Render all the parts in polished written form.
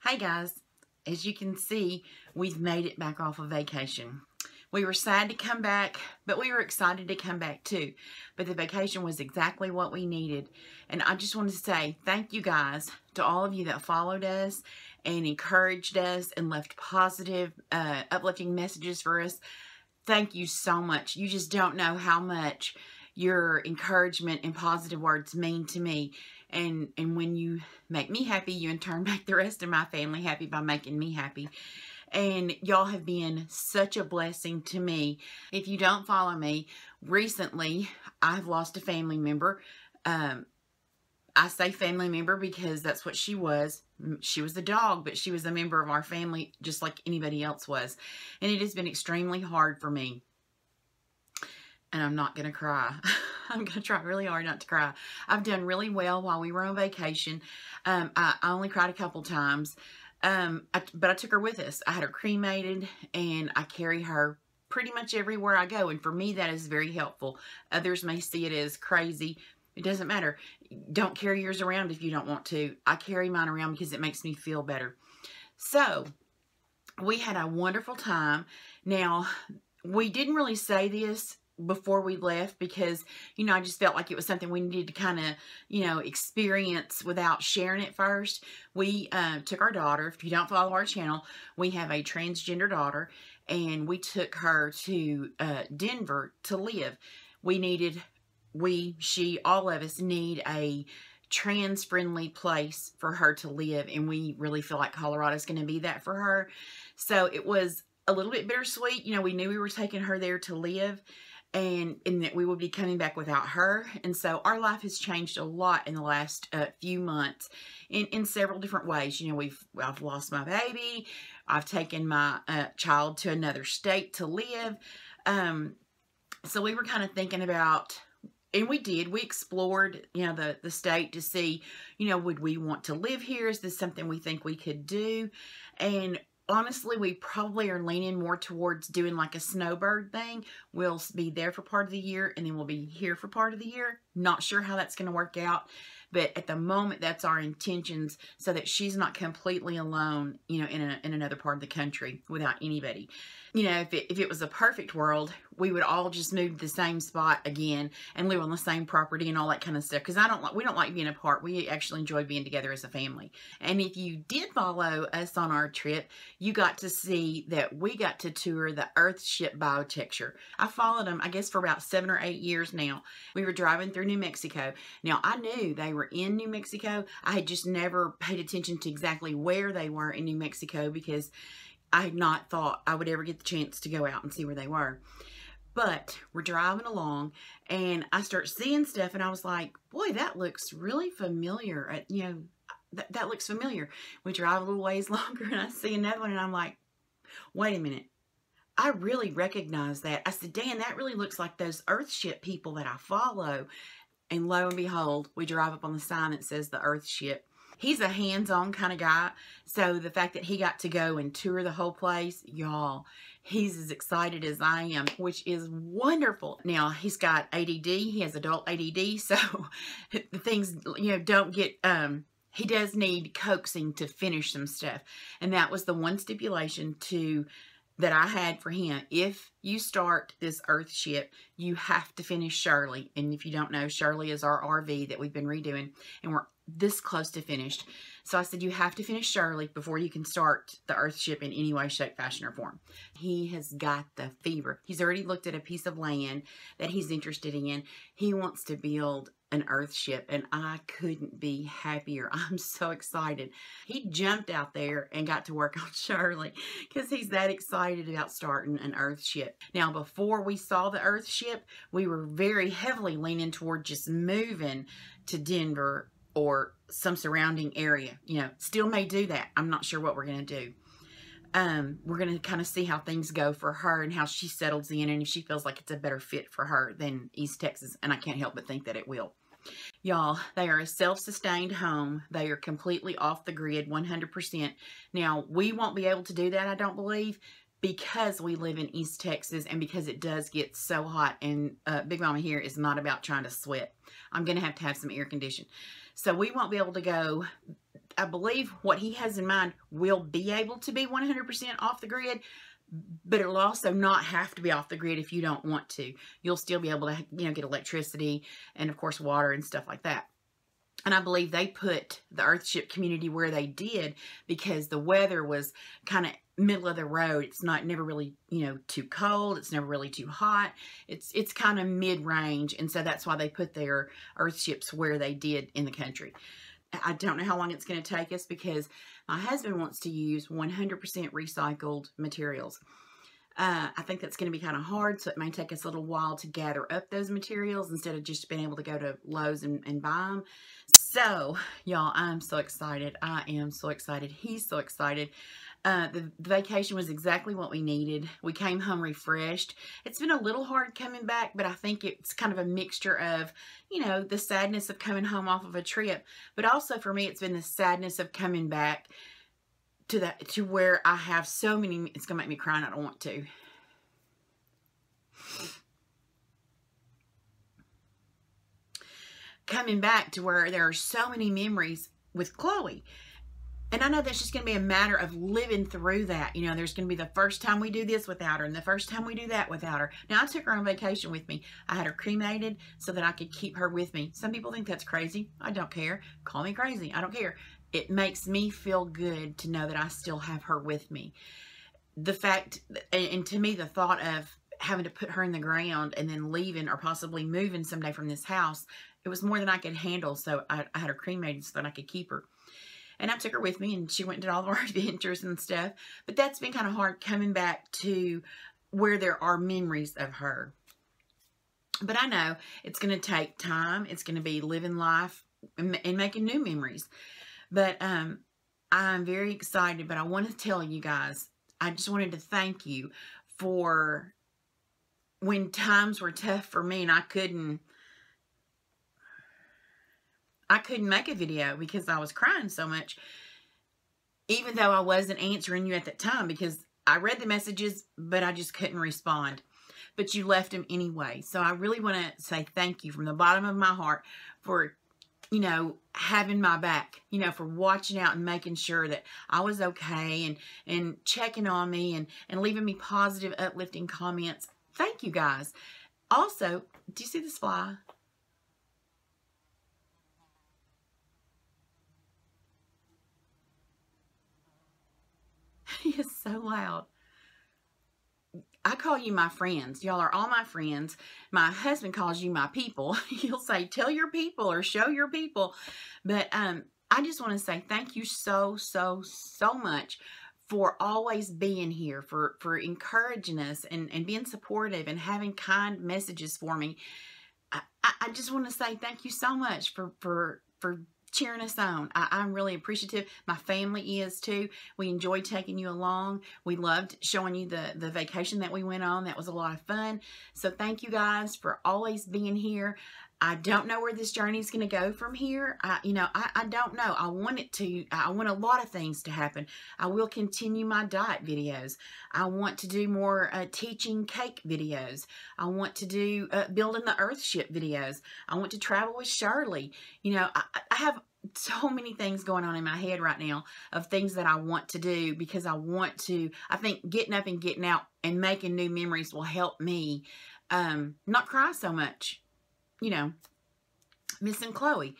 Hey guys, as you can see, we've made it back off of vacation. We were sad to come back, but we were excited to come back too. But the vacation was exactly what we needed. And I just want to say thank you guys to all of you that followed us and encouraged us and left positive, uplifting messages for us. Thank you so much. You just don't know how much your encouragement and positive words mean to me. And when you make me happy, you in turn make the rest of my family happy by making me happy. And y'all have been such a blessing to me. If you don't follow me, recently I've lost a family member. I say family member because that's what she was. She was the dog, but she was a member of our family just like anybody else was. And it has been extremely hard for me. And I'm not going to cry. I'm going to try really hard not to cry. I've done really well while we were on vacation. I only cried a couple times. But I took her with us. I had her cremated and I carry her pretty much everywhere I go. And for me, that is very helpful. Others may see it as crazy. It doesn't matter. Don't carry yours around if you don't want to. I carry mine around because it makes me feel better. So, we had a wonderful time. Now, we didn't really say this before we left because, I just felt like it was something we needed to kind of, experience without sharing it first. We took our daughter. If you don't follow our channel, we have a transgender daughter, and we took her to Denver to live. All of us need a trans-friendly place for her to live, and we really feel like Colorado's going to be that for her. So it was a little bit bittersweet. We knew we were taking her there to live, and that we would be coming back without her. And so our life has changed a lot in the last few months in several different ways. I've lost my baby. I've taken my child to another state to live. So we were kind of thinking about, and we explored, the state to see, would we want to live here? Is this something we think we could do? And honestly, we probably are leaning more towards doing like a snowbird thing. We'll be there for part of the year, and then we'll be here for part of the year. Not sure how that's going to work out, but at the moment, that's our intentions, so that she's not completely alone, in another part of the country without anybody. If it was a perfect world, we would all just move to the same spot again and live on the same property and all that kind of stuff. Because we don't like being apart. We actually enjoy being together as a family. And if you did follow us on our trip, you got to see that we got to tour the Earthship Biotecture. I followed them, I guess, for about 7 or 8 years now. We were driving through New Mexico. Now, I knew they were in New Mexico. I had just never paid attention to exactly where they were in New Mexico because I had not thought I would ever get the chance to go out and see where they were. But we're driving along, and I start seeing stuff, and I was like, boy, that looks really familiar. That looks familiar. We drive a little ways longer, and I see another one, and I'm like, wait a minute. I really recognize that. I said, Dan, that really looks like those Earthship people that I follow. And lo and behold, we drive up on the sign that says the Earthship. He's a hands-on kind of guy, so the fact that he got to go and tour the whole place, y'all, he's as excited as I am, which is wonderful. Now, he's got ADD. He has adult ADD, so things, don't get, he does need coaxing to finish some stuff. And that was the one stipulation that I had for him. If you start this Earthship, you have to finish Shirley. And if you don't know, Shirley is our RV that we've been redoing, and we're this close to finished. So I said, you have to finish Shirley before you can start the Earthship in any way, shape, fashion, or form. He has got the fever. He's already looked at a piece of land that he's interested in. He wants to build an Earthship, and I couldn't be happier. I'm so excited. He jumped out there and got to work on Shirley because he's that excited about starting an Earthship. Now, before we saw the Earthship, we were very heavily leaning toward just moving to Denver or some surrounding area. Still may do that. I'm not sure what we're going to do. We're going to kind of see how things go for her and how she settles in, and if she feels like it's a better fit for her than East Texas, and I can't help but think that it will. Y'all, they are a self-sustained home. They are completely off the grid, 100%. Now, we won't be able to do that, I don't believe, because we live in East Texas and because it does get so hot, and Big Mama here is not about trying to sweat. I'm going to have some air conditioning. So we won't be able to go I believe what he has in mind will be able to be 100% off the grid, but it'll also not have to be off the grid if you don't want to. You'll still be able to, get electricity and, of course, water and stuff like that. And I believe they put the Earthship community where they did because the weather was kind of middle of the road. It's never really, too cold. It's never really too hot. It's kind of mid-range. And so that's why they put their Earthships where they did in the country. I don't know how long it's going to take us because my husband wants to use 100% recycled materials. I think that's going to be kind of hard, so it may take us a little while to gather up those materials instead of just being able to go to Lowe's and buy them. So, y'all, I'm so excited. I am so excited. He's so excited. The vacation was exactly what we needed. We came home refreshed. It's been a little hard coming back, but I think it's kind of a mixture of, the sadness of coming home off of a trip, but also for me, it's been the sadness of coming back to where I have so many, it's going to make me cry and I don't want to. Coming back to where there are so many memories with Chloe. And I know that's just going to be a matter of living through that. There's going to be the first time we do this without her and the first time we do that without her. Now, I took her on vacation with me. I had her cremated so that I could keep her with me. Some people think that's crazy. I don't care. Call me crazy. I don't care. It makes me feel good to know that I still have her with me. The fact, and to me, the thought of having to put her in the ground and then leaving or possibly moving someday from this house, it was more than I could handle. So I had her cremated so that I could keep her. And I took her with me and she went and did all of our adventures and stuff. But that's been kind of hard coming back to where there are memories of her. But I know it's going to take time. It's going to be living life and making new memories. But I'm very excited. But I want to tell you guys, I just wanted to thank you for when times were tough for me and I couldn't make a video because I was crying so much, even though I wasn't answering you at that time because I read the messages, but I just couldn't respond. But you left them anyway. So I really want to say thank you from the bottom of my heart for, having my back, for watching out and making sure that I was okay and checking on me and leaving me positive, uplifting comments. Thank you guys. Also, do you see this fly? He is so loud. I call you my friends. Y'all are all my friends. My husband calls you my people. He'll say, tell your people or show your people. But I just want to say thank you so, so, so much for always being here, for encouraging us and being supportive and having kind messages for me. I just want to say thank you so much for cheering us on. I'm really appreciative. My family is too. We enjoyed taking you along. We loved showing you the vacation that we went on. That was a lot of fun. So thank you guys for always being here. I don't know where this journey is going to go from here. I don't know. I want a lot of things to happen. I will continue my diet videos. I want to do more teaching cake videos. I want to do building the Earthship videos. I want to travel with Shirley. I have so many things going on in my head right now of things that I want to do because I think getting up and getting out and making new memories will help me not cry so much. Missing Chloe.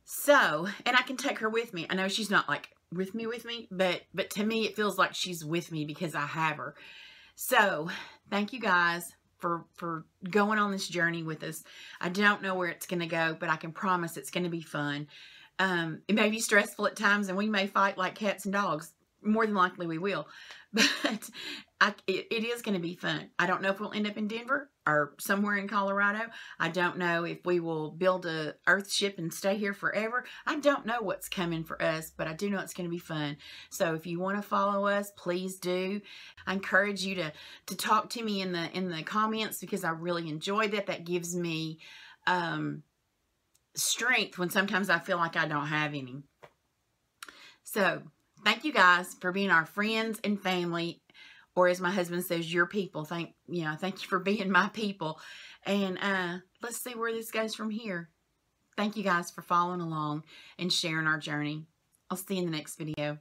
So, and I can take her with me. I know she's not like with me, but to me it feels like she's with me because I have her. So, thank you guys for going on this journey with us. I don't know where it's going to go, but I can promise it's going to be fun. It may be stressful at times and we may fight like cats and dogs. More than likely we will. But it is going to be fun. I don't know if we'll end up in Denver or somewhere in Colorado. I don't know if we will build a Earthship and stay here forever. I don't know what's coming for us, but I do know it's going to be fun. So if you want to follow us, please do. I encourage you to talk to me in the comments because I really enjoy that. That gives me strength when sometimes I feel like I don't have any. So thank you guys for being our friends and family, or as my husband says, your people. Thank you for being my people. And let's see where this goes from here. Thank you guys for following along and sharing our journey. I'll see you in the next video.